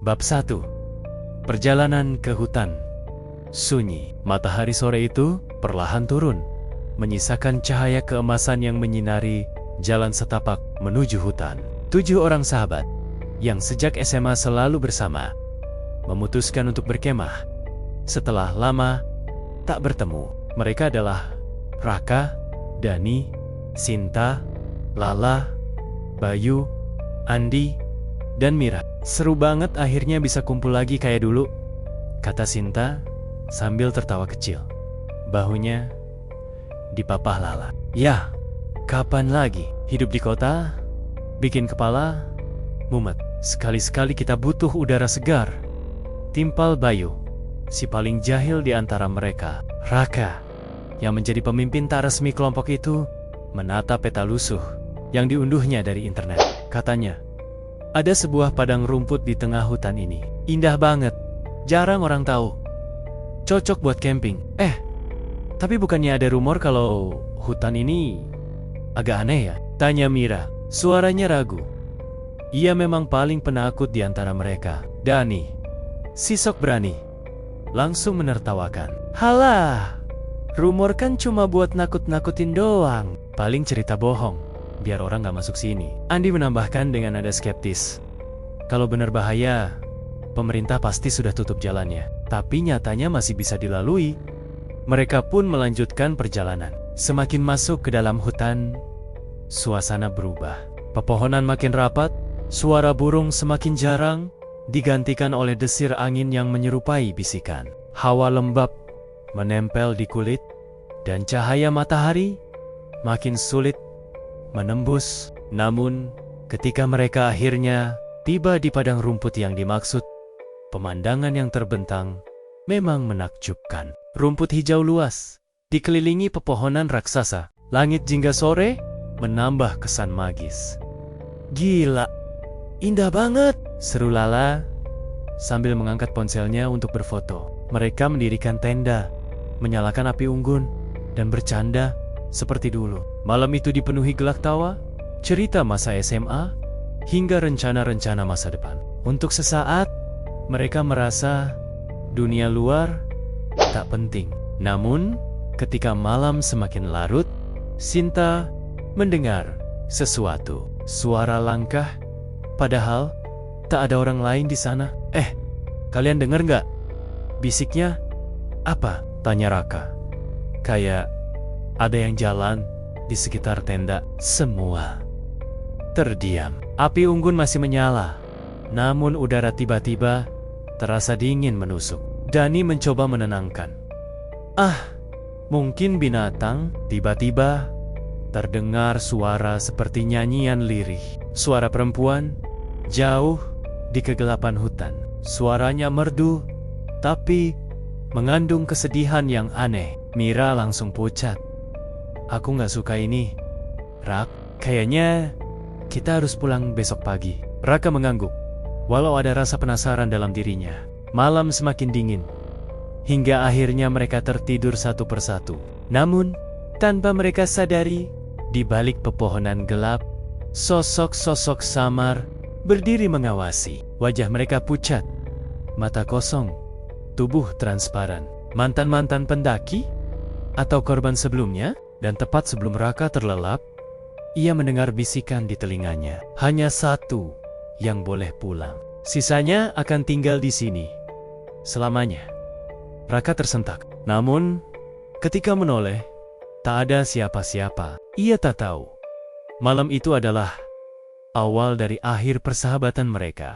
Bab 1. Perjalanan ke hutan. Sunyi. Matahari sore itu perlahan turun, menyisakan cahaya keemasan yang menyinari jalan setapak menuju hutan. 7 orang sahabat yang sejak SMA selalu bersama memutuskan untuk berkemah. Setelah lama tak bertemu, mereka adalah Raka, Dani, Sinta, Lala, Bayu, Andi, dan Mira. Seru banget akhirnya bisa kumpul lagi kayak dulu, kata Sinta sambil tertawa kecil. Bahunya dipapah Lala. Ya, kapan lagi? Hidup di kota bikin kepala mumet. Sekali-sekali kita butuh udara segar, timpal Bayu, si paling jahil di antara mereka. Raka, yang menjadi pemimpin tak resmi kelompok itu, menata peta lusuh yang diunduhnya dari internet. Katanya, ada sebuah padang rumput di tengah hutan ini. Indah banget, jarang orang tahu. Cocok buat camping. Tapi bukannya ada rumor kalau hutan ini agak aneh ya? Tanya Mira, suaranya ragu. Ia memang paling penakut di antara mereka. Dani, si sok berani, langsung menertawakan. Halah, rumor kan cuma buat nakut-nakutin doang. Paling cerita bohong, biar orang gak masuk sini. Andi menambahkan dengan nada skeptis. Kalau benar bahaya, pemerintah pasti sudah tutup jalannya. Tapi nyatanya masih bisa dilalui. Mereka pun melanjutkan perjalanan. Semakin masuk ke dalam hutan, suasana berubah. Pepohonan makin rapat, suara burung semakin jarang, digantikan oleh desir angin yang menyerupai bisikan. Hawa lembab menempel di kulit, dan cahaya matahari makin sulit menembus. Namun, ketika mereka akhirnya tiba di padang rumput yang dimaksud, pemandangan yang terbentang memang menakjubkan. Rumput hijau luas, dikelilingi pepohonan raksasa. Langit jingga sore menambah kesan magis. Gila, indah banget, seru Lala sambil mengangkat ponselnya untuk berfoto. Mereka mendirikan tenda, menyalakan api unggun, dan bercanda seperti dulu. Malam itu dipenuhi gelak tawa, cerita masa SMA, hingga rencana-rencana masa depan. Untuk sesaat, mereka merasa dunia luar tak penting. Namun, ketika malam semakin larut, Sinta mendengar sesuatu. Suara langkah, padahal tak ada orang lain di sana. Kalian dengar nggak? Bisiknya apa? Tanya Raka. Kayak ada yang jalan di sekitar tenda. Semua terdiam. Api unggun masih menyala, namun udara tiba-tiba terasa dingin menusuk. Dani mencoba menenangkan. Mungkin binatang. Tiba-tiba terdengar suara seperti nyanyian lirih. Suara perempuan jauh di kegelapan hutan. Suaranya merdu, tapi mengandung kesedihan yang aneh. Mira langsung pucat. Aku gak suka ini, Rak. Kayaknya kita harus pulang besok pagi. Raka mengangguk, walau ada rasa penasaran dalam dirinya. Malam semakin dingin, hingga akhirnya mereka tertidur satu persatu. Namun, tanpa mereka sadari, di balik pepohonan gelap, sosok-sosok samar berdiri mengawasi. Wajah mereka pucat, mata kosong, tubuh transparan. Mantan-mantan pendaki? Atau korban sebelumnya? Dan tepat sebelum Raka terlelap, ia mendengar bisikan di telinganya. Hanya satu yang boleh pulang. Sisanya akan tinggal di sini selamanya. Raka tersentak. Namun, ketika menoleh, tak ada siapa-siapa. Ia tak tahu malam itu adalah awal dari akhir persahabatan mereka.